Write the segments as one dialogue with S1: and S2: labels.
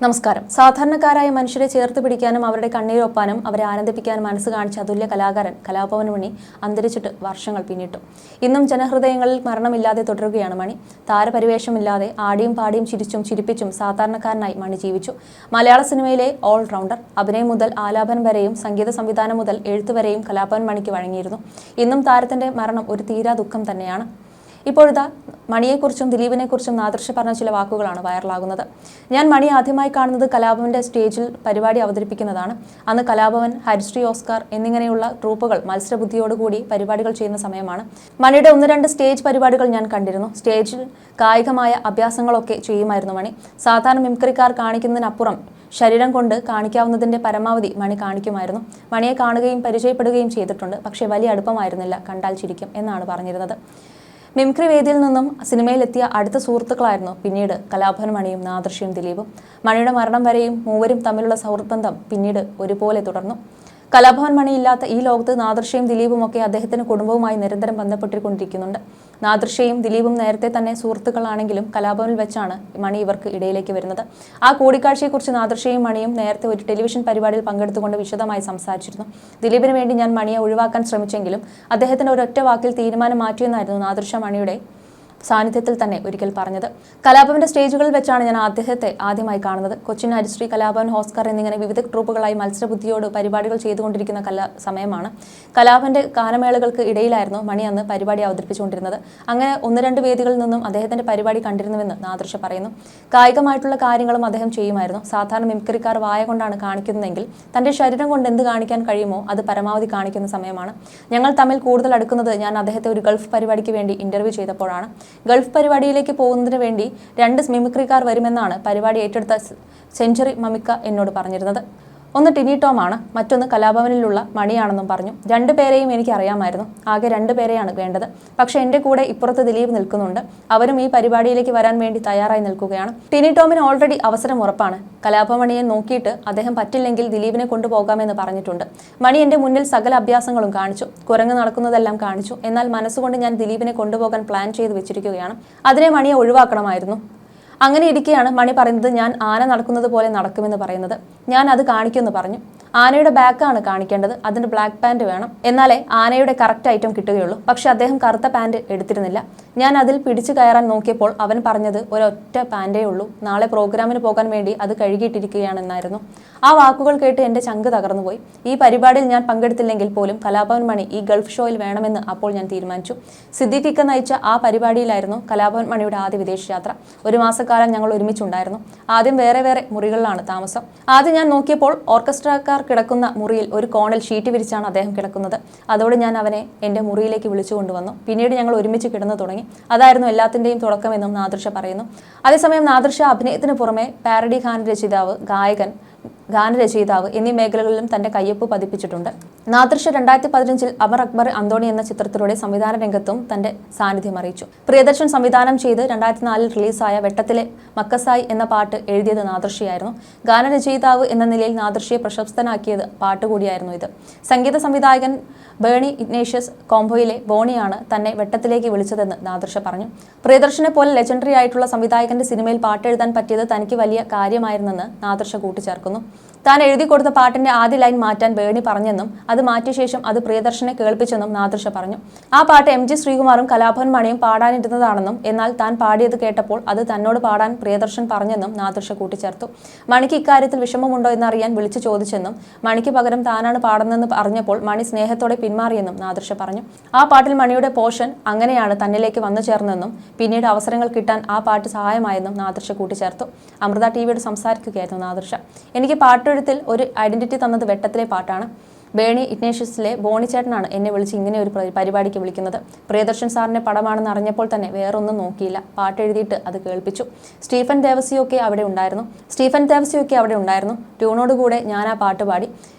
S1: നമസ്കാരം. സാധാരണക്കാരായ മനുഷ്യരെ ചേർത്ത് പിടിക്കാനും അവരുടെ കണ്ണീരൊപ്പാനും അവരെ ആനന്ദിപ്പിക്കാനും മനസ്സ് കാണിച്ച അതുല്യ കലാകാരൻ കലാഭവൻ മണി അന്തരിച്ചിട്ട് വർഷങ്ങൾ പിന്നിട്ടു. ഇന്നും ജനഹൃദയങ്ങളിൽ മരണമില്ലാതെ തുടരുകയാണ് മണി. താരപരിവേഷമില്ലാതെ ആടിയും പാടിയും ചിരിച്ചും ചിരിപ്പിച്ചും സാധാരണക്കാരനായി മണി ജീവിച്ചു. മലയാള സിനിമയിലെ ഓൾറൗണ്ടർ. അഭിനയം മുതൽ ആലാപനം വരെയും സംഗീത സംവിധാനം മുതൽ എഴുത്തുവരെയും കലാഭവൻ മണിക്ക് വഴങ്ങിയിരുന്നു. ഇന്നും താരത്തിന്റെ മരണം ഒരു തീരാ ദുഃഖം തന്നെയാണ്. ഇപ്പോഴത്തെ മണിയെക്കുറിച്ചും ദിലീപിനെക്കുറിച്ചും നാദൃശ പറഞ്ഞ ചില വാക്കുകളാണ് വൈറലാകുന്നത്. ഞാൻ മണി ആദ്യമായി കാണുന്നത് കലാഭവന്റെ സ്റ്റേജിൽ പരിപാടി അവതരിപ്പിക്കുന്നതാണ്. അന്ന് കലാഭവൻ, ഹരിശ്രീ ഓസ്കാർ എന്നിങ്ങനെയുള്ള ട്രൂപ്പുകൾ മത്സരബുദ്ധിയോടുകൂടി പരിപാടികൾ ചെയ്യുന്ന സമയമാണ്. മണിയുടെ 1-2 സ്റ്റേജ് പരിപാടികൾ ഞാൻ കണ്ടിരുന്നു. സ്റ്റേജിൽ കായികമായ അഭ്യാസങ്ങളൊക്കെ ചെയ്യുമായിരുന്നു മണി. സാധാരണ മിമിക്രിക്കാർ കാണിക്കുന്നതിനപ്പുറം ശരീരം കൊണ്ട് കാണിക്കാവുന്നതിന്റെ പരമാവധി മണി കാണിക്കുമായിരുന്നു. മണിയെ കാണുകയും പരിചയപ്പെടുകയും ചെയ്തിട്ടുണ്ട്. പക്ഷേ വലിയ അടുപ്പമായിരുന്നില്ല. കണ്ടാൽ ചിരിക്കും എന്നാണ് പറഞ്ഞിരുന്നത്. മിമിക്രി വേദിയിൽ നിന്നും സിനിമയിലെത്തിയ അടുത്ത സുഹൃത്തുക്കളായിരുന്നു പിന്നീട് കലാഭവൻ മണിയും നാദൃശയും ദിലീപും. മണിയുടെ മരണം വരെയും മൂവരും തമ്മിലുള്ള സൗഹൃദബന്ധം പിന്നീട് ഒരുപോലെ തുടർന്നു. കലാഭവൻ മണിയില്ലാത്ത ഈ ലോകത്ത് നാദൃശയും ദിലീപുമൊക്കെ അദ്ദേഹത്തിന് കുടുംബവുമായി നിരന്തരം ബന്ധപ്പെട്ടുകൊണ്ടിരിക്കുന്നുണ്ട്. നാദൃശയും ദിലീപും നേരത്തെ തന്നെ സുഹൃത്തുക്കളാണെങ്കിലും കലാഭവനിൽ വെച്ചാണ് മണി ഇവർക്ക് ഇടയിലേക്ക് വരുന്നത്. ആ കൂടിക്കാഴ്ചയെക്കുറിച്ച് നാദൃശയും മണിയും നേരത്തെ ഒരു ടെലിവിഷൻ പരിപാടിയിൽ പങ്കെടുത്തുകൊണ്ട് വിശദമായി സംസാരിച്ചിരുന്നു. ദിലീപിന് വേണ്ടി ഞാൻ മണിയെ ഒഴിവാക്കാൻ ശ്രമിച്ചെങ്കിലും അദ്ദേഹത്തിന് ഒരൊറ്റ വാക്കിൽ തീരുമാനം മാറ്റിയെന്നായിരുന്നു നാദൃശ മണിയുടെ സാന്നിധ്യത്തിൽ തന്നെ ഒരിക്കൽ പറഞ്ഞത്. കലാഭവന്റെ സ്റ്റേജുകളിൽ വെച്ചാണ് ഞാൻ അദ്ദേഹത്തെ ആദ്യമായി കാണുന്നത്. കൊച്ചിൻ ഹരിശ്രീ, കലാഭവൻ, ഓസ്കാർ എന്നിങ്ങനെ വിവിധ ട്രൂപ്പുകളായി മത്സരബുദ്ധിയോട് പരിപാടികൾ ചെയ്തുകൊണ്ടിരിക്കുന്ന സമയമാണ്. കലാഭവന്റെ ഗാനമേളകൾക്ക് ഇടയിലായിരുന്നു മണി അന്ന് പരിപാടി അവതരിപ്പിച്ചുകൊണ്ടിരുന്നത്. അങ്ങനെ 1-2 വേദികളിൽ നിന്നും അദ്ദേഹത്തിന്റെ പരിപാടി കണ്ടിരുന്നുവെന്ന് നാദൃശ പറയുന്നു. കായികമായിട്ടുള്ള കാര്യങ്ങളും അദ്ദേഹം ചെയ്യുമായിരുന്നു. സാധാരണ മിമിക്രിക്കാർ വായ കൊണ്ടാണ് കാണിക്കുന്നതെങ്കിൽ തന്റെ ശരീരം കൊണ്ട് എന്ത് കാണിക്കാൻ കഴിയുമോ അത് പരമാവധി കാണിക്കുന്ന സമയമാണ്. ഞങ്ങൾ തമ്മിൽ കൂടുതൽ അടുക്കുന്നത് ഞാൻ അദ്ദേഹത്തെ ഒരു ഗൾഫ് പരിപാടിക്ക് വേണ്ടി ഇന്റർവ്യൂ ചെയ്തപ്പോഴാണ്. ഗൾഫ് പരിപാടിയിലേക്ക് പോകുന്നതിന് വേണ്ടി 2 മിമിക്രിക്കാർ വരുമെന്നാണ് പരിപാടി ഏറ്റെടുത്ത സെഞ്ചുറി മമിക്ക എന്നോട് പറഞ്ഞിരുന്നത്. ഒന്ന് ടിനി ടോം ആണ്, മറ്റൊന്ന് കലാഭവനിലുള്ള മണിയാണെന്നും പറഞ്ഞു. 2 പേരെയും എനിക്ക് അറിയാമായിരുന്നു. ആകെ 2 പേരെയാണ് വേണ്ടത്. പക്ഷെ എൻ്റെ കൂടെ ഇപ്പുറത്ത് ദിലീപ് നിൽക്കുന്നുണ്ട്. അവരും ഈ പരിപാടിയിലേക്ക് വരാൻ വേണ്ടി തയ്യാറായി നിൽക്കുകയാണ്. ടിനി ടോമിന് ഓൾറെഡി അവസരം ഉറപ്പാണ്. കലാഭവൻ മണിയെ നോക്കിയിട്ട് അദ്ദേഹം പറ്റില്ലെങ്കിൽ ദിലീപിനെ കൊണ്ടുപോകാമെന്ന് പറഞ്ഞിട്ടുണ്ട്. മണി എൻ്റെ മുന്നിൽ സകല അഭ്യാസങ്ങളും കാണിച്ചു. കുരങ്ങ് നടക്കുന്നതെല്ലാം കാണിച്ചു. എന്നാൽ മനസ്സുകൊണ്ട് ഞാൻ ദിലീപിനെ കൊണ്ടുപോകാൻ പ്ലാൻ ചെയ്ത് വെച്ചിരിക്കുകയാണ്. അതിനെ മണിയെ ഒഴിവാക്കണമായിരുന്നു. അങ്ങനെ ഇരിക്കെയാണ് മണി പറയുന്നത് ഞാൻ ആന നടക്കുന്നത് പോലെ നടക്കുമെന്ന് പറയുന്നത്. ഞാൻ അത് കാണിക്കുമെന്ന് പറഞ്ഞു. ആനയുടെ ബാക്കാണ് കാണിക്കേണ്ടത്. അതിന് ബ്ലാക്ക് പാൻറ് വേണം. എന്നാലേ ആനയുടെ കറക്റ്റ് ഐറ്റം കിട്ടുകയുള്ളൂ. പക്ഷെ അദ്ദേഹം കറുത്ത പാൻറ് എടുത്തിരുന്നില്ല. ഞാൻ അതിൽ പിടിച്ചു കയറാൻ നോക്കിയപ്പോൾ അവൻ പറഞ്ഞത് ഒരൊറ്റ പാൻറ്റേ ഉള്ളൂ, നാളെ പ്രോഗ്രാമിന് പോകാൻ വേണ്ടി അത് കഴുകിയിട്ടിരിക്കുകയാണെന്നായിരുന്നു. ആ വാക്കുകൾ കേട്ട് എൻ്റെ ചങ്ക് തകർന്നുപോയി. ഈ പരിപാടിയിൽ ഞാൻ പങ്കെടുത്തില്ലെങ്കിൽ പോലും കലാഭവൻ മണി ഈ ഗൾഫ് ഷോയിൽ വേണമെന്ന് അപ്പോൾ ഞാൻ തീരുമാനിച്ചു. സിദ്ദീഖിക്ക നയിച്ച ആ പരിപാടിയിലായിരുന്നു കലാഭവൻ മണിയുടെ ആദ്യ വിദേശ യാത്ര. 1 മാസക്കാലം ഞങ്ങൾ ഒരുമിച്ചുണ്ടായിരുന്നു. ആദ്യം വേറെ വേറെ മുറികളിലാണ് താമസം. ആദ്യം ഞാൻ നോക്കിയപ്പോൾ ഓർക്കസ്ട്രക്കാർ കിടക്കുന്ന മുറിയിൽ ഒരു കോണിൽ ഷീറ്റ് വിരിച്ചാണ് അദ്ദേഹം കിടക്കുന്നത്. അതോടെ ഞാൻ അവനെ എൻ്റെ മുറിയിലേക്ക് വിളിച്ചു കൊണ്ടുവന്നു. പിന്നീട് ഞങ്ങൾ ഒരുമിച്ച് കിടന്നു തുടങ്ങി. അതായിരുന്നു എല്ലാത്തിൻ്റെയും തുടക്കമെന്നും നാദൃശ പറയുന്നു. അതേസമയം നാദൃശ അഭിനയത്തിന് പുറമെ പാരഡി ഗാനരചയിതാവ്, ഗായകൻ, ഗാനരചയിതാവ് എന്നീ മേഖലകളിലും തന്റെ കയ്യൊപ്പ് പതിപ്പിച്ചിട്ടുണ്ട്. നാദൃശ 2015 അമർ അക്ബർ അന്തോണി എന്ന ചിത്രത്തിലൂടെ സംവിധാന രംഗത്തും തന്റെ സാന്നിധ്യം അറിയിച്ചു. പ്രിയദർശൻ സംവിധാനം ചെയ്ത് 2004 റിലീസായ വെട്ടത്തിലെ മക്കസായി എന്ന പാട്ട് എഴുതിയത് നാദൃശയായിരുന്നു. ഗാനരചയിതാവ് എന്ന നിലയിൽ നാദൃശയെ പ്രശസ്തനാക്കിയത് പാട്ടുകൂടിയായിരുന്നു ഇത്. സംഗീത സംവിധായകൻ ബേണി ഇഗ്നേഷ്യസ് കോംബോയിലെ ബോണിയാണ് തന്നെ വെട്ടത്തിലേക്ക് വിളിച്ചതെന്ന് നാദൃശ പറഞ്ഞു. പ്രിയദർശനെ പോലെ ലെജൻഡറി ആയിട്ടുള്ള സംവിധായകന്റെ സിനിമയിൽ പാട്ടെഴുതാൻ പറ്റിയത് തനിക്ക് വലിയ കാര്യമായിരുന്നെന്ന് നാദൃശ കൂട്ടിച്ചേർക്കുന്നു. താൻ എഴുതി കൊടുത്ത പാട്ടിന്റെ ആദ്യ ലൈൻ മാറ്റാൻ ബേണി പറഞ്ഞെന്നും അത് മാറ്റിയ ശേഷം അത് പ്രിയദർശനെ കേൾപ്പിച്ചെന്നും നാദൃശ പറഞ്ഞു. ആ പാട്ട് MG ശ്രീകുമാറും കലാഭവൻ മണിയും പാടാനിരുന്നതാണെന്നും എന്നാൽ താൻ പാടിയത് കേട്ടപ്പോൾ അത് തന്നോട് പാടാൻ പ്രിയദർശൻ പറഞ്ഞെന്നും നാദൃശ കൂട്ടിച്ചേർത്തു. മണിക്ക് ഇക്കാര്യത്തിൽ വിഷമമുണ്ടോ എന്നറിയാൻ വിളിച്ചു ചോദിച്ചെന്നും മണിക്ക് പകരം താനാണ് പാടുന്നതെന്ന് പറഞ്ഞപ്പോൾ മണി സ്നേഹത്തോടെ പിന്മാറിയെന്നും നാദൃശ പറഞ്ഞു. ആ പാട്ടിൽ മണിയുടെ പോർഷൻ അങ്ങനെയാണ് തന്നിലേക്ക് വന്നു ചേർന്നെന്നും പിന്നീട് അവസരങ്ങൾ കിട്ടാൻ ആ പാട്ട് സഹായമായെന്നും നാദൃശ കൂട്ടിച്ചേർത്തു. അമൃത ടിവിയോട് സംസാരിക്കുകയായിരുന്നു നാദൃശ. എനിക്ക് പാട്ടെഴുത്തിൽ ഒരു ഐഡന്റിറ്റി തന്നത് വെട്ടത്തിലെ പാട്ടാണ്. ബേണി ഇഗ്നേഷ്യസിലെ ബോണി ചേട്ടനാണ് എന്നെ വിളിച്ച് ഇങ്ങനെ ഒരു പരിപാടിക്ക് വിളിക്കുന്നത്. പ്രിയദർശൻ സാറിന്റെ പടമാണെന്ന് അറിഞ്ഞപ്പോൾ തന്നെ വേറൊന്നും നോക്കിയില്ല, പാട്ട് എഴുതിയിട്ട് അത് കേൾപ്പിച്ചു. സ്റ്റീഫൻ ദേവസിയൊക്കെ അവിടെ ഉണ്ടായിരുന്നു. ട്യൂണോടുകൂടെ ഞാൻ ആ പാട്ട് പാടി.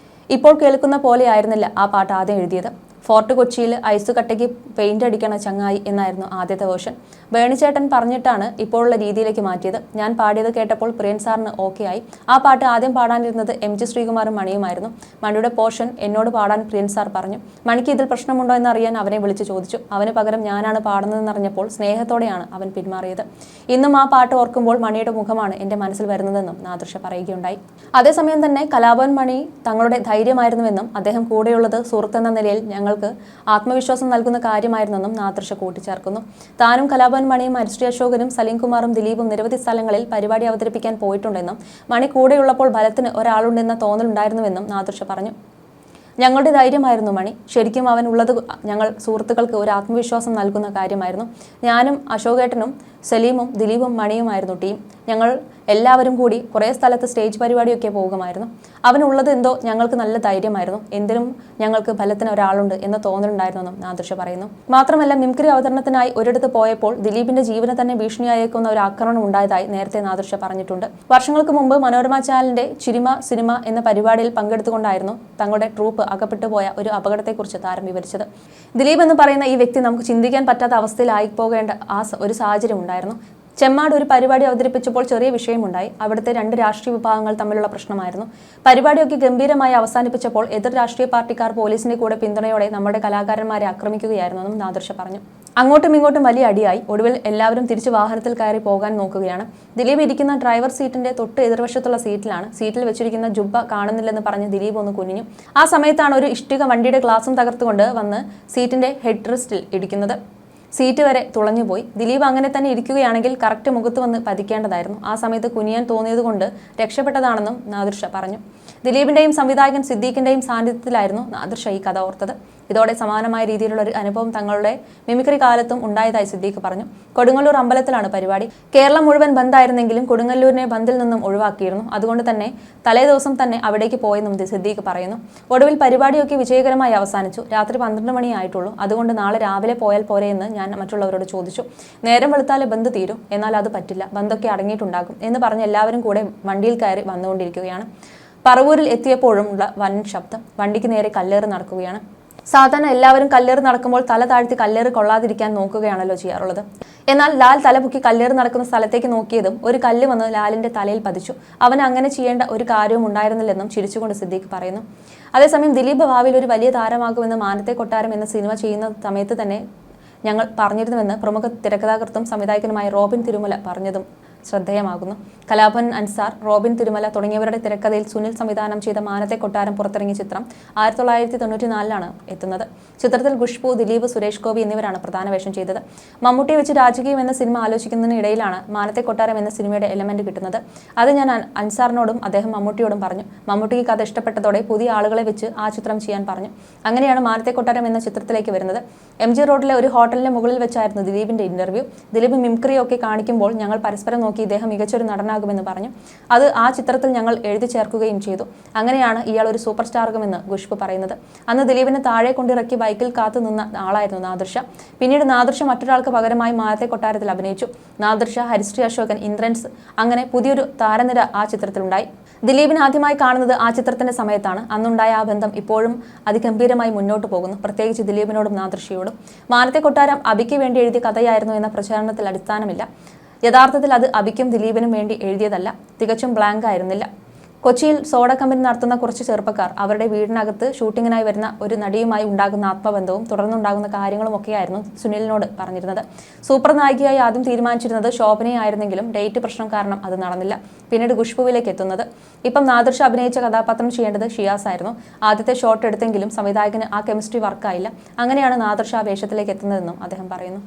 S1: ഇപ്പോൾ കേൾക്കുന്ന പോലെ ആയിരുന്നില്ല ആ പാട്ട് ആദ്യം എഴുതിയത്. ഫോർട്ട് കൊച്ചിയിൽ ഐസ് കട്ടയ്ക്ക് പെയിന്റ് അടിക്കണ ചങ്ങായി എന്നായിരുന്നു ആദ്യത്തെ വേർഷൻ. വേണിച്ചേട്ടൻ പറഞ്ഞിട്ടാണ് ഇപ്പോഴുള്ള രീതിയിലേക്ക് മാറ്റിയത്. ഞാൻ പാടിയത് കേട്ടപ്പോൾ പ്രിയൻ സാറിന് ഓക്കെ ആയി. ആ പാട്ട് ആദ്യം പാടാനിരുന്നത് MG ശ്രീകുമാറും മണിയുമായിരുന്നു. മണിയുടെ പോർഷൻ എന്നോട് പാടാൻ പ്രിയൻ സാർ പറഞ്ഞു. മണിക്ക് ഇതിൽ പ്രശ്നമുണ്ടോ എന്നറിയാൻ അവനെ വിളിച്ചു ചോദിച്ചു. അവന് പകരം ഞാനാണ് പാടുന്നതെന്നറിഞ്ഞപ്പോൾ സ്നേഹത്തോടെയാണ് അവൻ പിന്മാറിയത്. ഇന്നും ആ പാട്ട് ഓർക്കുമ്പോൾ മണിയുടെ മുഖമാണ് എൻ്റെ മനസ്സിൽ വരുന്നതെന്നും നാദൃശ പറയുകയുണ്ടായി. അതേസമയം തന്നെ കലാഭവൻ മണി തങ്ങളുടെ ധൈര്യമായിരുന്നുവെന്നും അദ്ദേഹം കൂടെയുള്ളത് സുഹൃത്തെന്ന നിലയിൽ ഞങ്ങൾക്ക് ആത്മവിശ്വാസം നൽകുന്ന കാര്യമായിരുന്നെന്നും നാദൃശ കൂട്ടിച്ചേർക്കുന്നു. താനും കലാഭവൻ മണിയും ഹരിശ്രീ അശോകനും സലീം കുമാറും ദിലീപും നിരവധി സ്ഥലങ്ങളിൽ പരിപാടി അവതരിപ്പിക്കാൻ പോയിട്ടുണ്ടെന്നും മണി കൂടെയുള്ളപ്പോൾ ബലത്തിന് ഒരാളുണ്ടെന്ന തോന്നലുണ്ടായിരുന്നുവെന്നും നാദൃശ പറഞ്ഞു. ഞങ്ങളുടെ ധൈര്യമായിരുന്നു മണി. ശരിക്കും അവൻ ഉള്ളത് ഞങ്ങൾ സുഹൃത്തുക്കൾക്ക് ഒരു ആത്മവിശ്വാസം നൽകുന്ന കാര്യമായിരുന്നു. ഞാനും അശോകേട്ടനും സലീമും ദിലീപും മണിയുമായിരുന്നു ടീം. ഞങ്ങൾ എല്ലാവരും കൂടി കുറേ സ്ഥലത്ത് സ്റ്റേജ് പരിപാടിയൊക്കെ പോകുമായിരുന്നു. അവനുള്ളത് എന്തോ ഞങ്ങൾക്ക് നല്ല ധൈര്യമായിരുന്നു. എന്തിനും ഞങ്ങൾക്ക് ബലത്തിന് ഒരാളുണ്ട് എന്ന തോന്നലുണ്ടായിരുന്നെന്നും നാദൃശ പറയുന്നു. മാത്രമല്ല മിമിക്രി അവതരണത്തിനായി ഒരിടത്ത് പോയപ്പോൾ ദിലീപിന്റെ ജീവനെ തന്നെ ഭീഷണിയായേക്കുന്ന ഒരു ആക്രമണം ഉണ്ടായതായി നേരത്തെ നാദൃശ പറഞ്ഞിട്ടുണ്ട്. വർഷങ്ങൾക്ക് മുമ്പ് മനോരമ ചാനലിന്റെ ചിരിമ സിനിമ എന്ന പരിപാടിയിൽ പങ്കെടുത്തുകൊണ്ടായിരുന്നു തങ്ങളുടെ ട്രൂപ്പ് അകപ്പെട്ടു പോയ ഒരു അപകടത്തെക്കുറിച്ച് താരം വിവരിച്ചത്. ദിലീപ് എന്ന് പറയുന്ന ഈ വ്യക്തി നമുക്ക് ചിന്തിക്കാൻ പറ്റാത്ത അവസ്ഥയിലായി പോകേണ്ട ഒരു സാഹചര്യം ഉണ്ടായിരുന്നു. ചെമ്മാട് ഒരു പരിപാടി അവതരിപ്പിച്ചപ്പോൾ ചെറിയ വിഷയമുണ്ടായി. അവിടുത്തെ 2 രാഷ്ട്രീയ വിഭാഗങ്ങൾ തമ്മിലുള്ള പ്രശ്നമായിരുന്നു. പരിപാടിയൊക്കെ ഗംഭീരമായി അവസാനിപ്പിച്ചപ്പോൾ എതിർ രാഷ്ട്രീയ പാർട്ടിക്കാർ പോലീസിന്റെ കൂടെ പിന്തുണയോടെ നമ്മുടെ കലാകാരന്മാരെ ആക്രമിക്കുകയായിരുന്നെന്നും നാദൃശ പറഞ്ഞു. അങ്ങോട്ടും ഇങ്ങോട്ടും വലിയ അടിയായി. ഒടുവിൽ എല്ലാവരും തിരിച്ച് വാഹനത്തിൽ കയറി പോകാൻ നോക്കുകയാണ്. ദിലീപ് ഇരിക്കുന്ന ഡ്രൈവർ സീറ്റിന്റെ തൊട്ട് എതിർവശത്തുള്ള സീറ്റിലാണ്. സീറ്റിൽ വെച്ചിരിക്കുന്ന ജുബ്ബ കാണുന്നില്ലെന്ന് പറഞ്ഞ് ദിലീപ് ഒന്ന് കുനിഞ്ഞു. ആ സമയത്താണ് ഒരു ഇഷ്ടിക വണ്ടിയുടെ ഗ്ലാസും തകർത്തുകൊണ്ട് വന്ന് സീറ്റിന്റെ ഹെഡ് റെസ്റ്റിൽ ഇടിക്കുന്നത്. സീറ്റ് വരെ തുളഞ്ഞുപോയി. ദിലീപ് അങ്ങനെ തന്നെ ഇരിക്കുകയാണെങ്കിൽ കറക്റ്റ് മുഖത്ത് വന്ന് പതിക്കേണ്ടതായിരുന്നു. ആ സമയത്ത് കുനിയാൻ തോന്നിയതുകൊണ്ട് രക്ഷപ്പെട്ടതാണെന്നും നാദൃശ പറഞ്ഞു. ദിലീപിന്റെയും സംവിധായകൻ സിദ്ദീഖിന്റെയും സാന്നിധ്യത്തിലായിരുന്നു നാദൃശ ഈ കഥ ഓർത്തത്. ഇതോടെ സമാനമായ രീതിയിലുള്ള ഒരു അനുഭവം തങ്ങളുടെ മിമിക്രി കാലത്തും ഉണ്ടായതായി സിദ്ദീഖ് പറഞ്ഞു. കൊടുങ്ങല്ലൂർ അമ്പലത്തിലാണ് പരിപാടി. കേരളം മുഴുവൻ ബന്ദായിരുന്നെങ്കിലും കൊടുങ്ങല്ലൂരിനെ ബന്ദിൽ നിന്നും ഒഴിവാക്കിയിരുന്നു. അതുകൊണ്ട് തന്നെ തലേദിവസം തന്നെ അവിടേക്ക് പോയെന്നും സിദ്ദീഖ് പറയുന്നു. ഒടുവിൽ പരിപാടിയൊക്കെ വിജയകരമായി അവസാനിച്ചു. രാത്രി 12 മണിയായിട്ടുള്ളൂ. അതുകൊണ്ട് നാളെ രാവിലെ പോയാൽ പോരെ എന്ന് ഞാൻ മറ്റുള്ളവരോട് ചോദിച്ചു. നേരം വെളുത്താലേ ബന്ദ് തീരും. എന്നാൽ അത് പറ്റില്ല, ബന്ദൊക്കെ അടങ്ങിയിട്ടുണ്ടാകും എന്ന് പറഞ്ഞ് എല്ലാവരും കൂടെ വണ്ടിയിൽ കയറി വന്നുകൊണ്ടിരിക്കുകയാണ്. പറവൂരിൽ എത്തിയപ്പോഴും ഉള്ള വൻ ശബ്ദം. വണ്ടിക്ക് നേരെ കല്ലേറ് നടക്കുകയാണ്. സാധാരണ എല്ലാവരും കല്ലേറ് നടക്കുമ്പോൾ തല താഴ്ത്തി കല്ലേറ് കൊള്ളാതിരിക്കാൻ നോക്കുകയാണല്ലോ ചെയ്യാറുള്ളത്. എന്നാൽ ലാൽ തലപൊക്കി കല്ലേറ് നടക്കുന്ന സ്ഥലത്തേക്ക് നോക്കിയതും ഒരു കല്ല് വന്ന് ലാലിന്റെ തലയിൽ പതിച്ചു. അവന് അങ്ങനെ ചെയ്യേണ്ട ഒരു കാര്യവും ഉണ്ടായിരുന്നില്ലെന്നും ചിരിച്ചുകൊണ്ട് സിദ്ദീഖ് പറയുന്നു. അതേസമയം ദിലീപ് ഭാവിയിൽ ഒരു വലിയ താരമാകുമെന്ന് മാനത്തെ കൊട്ടാരം എന്ന സിനിമ ചെയ്യുന്ന സമയത്ത് തന്നെ ഞങ്ങൾ പറഞ്ഞിരുന്നുവെന്ന് പ്രമുഖ തിരക്കഥാകൃത്തും സംവിധായകനുമായ റോബിൻ തിരുമല പറഞ്ഞതും ശ്രദ്ധേയമാകുന്നു. കലാഭവൻ അൻസാർ, റോബിൻ തിരുമല തുടങ്ങിയവരുടെ തിരക്കഥയിൽ സുനിൽ സംവിധാനം ചെയ്ത മാനത്തെ കൊട്ടാരം പുറത്തിറങ്ങിയ ചിത്രം 1994 എത്തുന്നത്. ചിത്രത്തിൽ ഖുഷ്ബു, ദിലീപ്, സുരേഷ് ഗോപി എന്നിവരാണ് പ്രധാന വേഷം ചെയ്തത്. മമ്മൂട്ടിയെ വെച്ച് രാജകീയം എന്ന സിനിമ ആലോചിക്കുന്നതിനിടയിലാണ് മാനത്തെ കൊട്ടാരം എന്ന സിനിമയുടെ എലമെന്റ് കിട്ടുന്നത്. അത് ഞാൻ അൻസാറിനോടും അദ്ദേഹം മമ്മൂട്ടിയോടും പറഞ്ഞു. മമ്മൂട്ടിക്ക് കഥ ഇഷ്ടപ്പെട്ടതോടെ പുതിയ ആളുകളെ വെച്ച് ആ ചിത്രം ചെയ്യാൻ പറഞ്ഞു. അങ്ങനെയാണ് മാനത്തെ കൊട്ടാരം എന്ന ചിത്രത്തിലേക്ക് വരുന്നത്. MG റോഡിലെ ഒരു ഹോട്ടലിന്റെ മുകളിൽ വെച്ചായിരുന്നു ദിലീപിന്റെ ഇന്റർവ്യൂ. ദിലീപ് മിമിക്രിയൊക്കെ കാണിക്കുമ്പോൾ ഞങ്ങൾ പരസ്പരം നോക്കി ഇദ്ദേഹം മികച്ചൊരു നടനാകുമെന്ന് പറഞ്ഞു. അത് ആ ചിത്രത്തിൽ ഞങ്ങൾ എഴുതി ചേർക്കുകയും ചെയ്തു. അങ്ങനെയാണ് ഇയാൾ ഒരു സൂപ്പർ സ്റ്റാറാകുമെന്ന് ഖുഷ്ബു പറയുന്നത്. അന്ന് ദിലീപിനെ താഴെ കൊണ്ടിറക്കി ബൈക്കിൽ കാത്തു നിന്ന ആളായിരുന്നു നാദൃശ. പിന്നീട് നാദൃശ മറ്റൊരാൾക്ക് പകരമായി മാനത്തെ കൊട്ടാരത്തിൽ അഭിനയിച്ചു. നാദൃശ, ഹരിശ്രീ അശോകൻ, ഇന്ദ്രൻസ് അങ്ങനെ പുതിയൊരു താരനിര ആ ചിത്രത്തിലുണ്ടായി. ദിലീപിനെ ആദ്യമായി കാണുന്നത് ആ ചിത്രത്തിന്റെ സമയത്താണ്. അന്നുണ്ടായ ആ ബന്ധം ഇപ്പോഴും അതിഗംഭീരമായി മുന്നോട്ട് പോകുന്നു. പ്രത്യേകിച്ച് ദിലീപിനോടും നാദൃശയോടും. മാനത്തെ കൊട്ടാരം അബിക്ക് വേണ്ടി എഴുതിയ കഥയായിരുന്നു എന്ന പ്രചാരണത്തിൽ അടിസ്ഥാനമില്ല. യഥാർത്ഥത്തിൽ അത് അബിക്കും ദിലീപിനും വേണ്ടി എഴുതിയതല്ല. തികച്ചും ബ്ലാങ്ക് ആയിരുന്നില്ല. കൊച്ചിയിൽ സോഡ കമ്പനി നടത്തുന്ന കുറച്ച് ചെറുപ്പക്കാർ അവരുടെ വീടിനകത്ത് ഷൂട്ടിങ്ങിനായി വരുന്ന ഒരു നടിയുമായി ഉണ്ടാകുന്ന ആത്മബന്ധവും തുടർന്നുണ്ടാകുന്ന കാര്യങ്ങളും ഒക്കെയായിരുന്നു സുനിലിനോട് പറഞ്ഞിരുന്നത്. സൂപ്പർ നായികയായി ആദ്യം തീരുമാനിച്ചിരുന്നത് ശോഭനയായിരുന്നെങ്കിലും ഡേറ്റ് പ്രശ്നം കാരണം അത് നടന്നില്ല. പിന്നീട് ഖുഷ്ബുവിലേക്ക് എത്തുന്നത്. ഇപ്പം നാദൃശ അഭിനയിച്ച കഥാപാത്രം ചെയ്യേണ്ടത് ഷിയാസ് ആയിരുന്നു. ആദ്യത്തെ ഷോട്ട് എടുത്തെങ്കിലും സംവിധായകന് ആ കെമിസ്ട്രി വർക്കായില്ല. അങ്ങനെയാണ് നാദൃശ ആ വേഷത്തിലേക്ക് എത്തുന്നതെന്നും അദ്ദേഹം പറയുന്നു.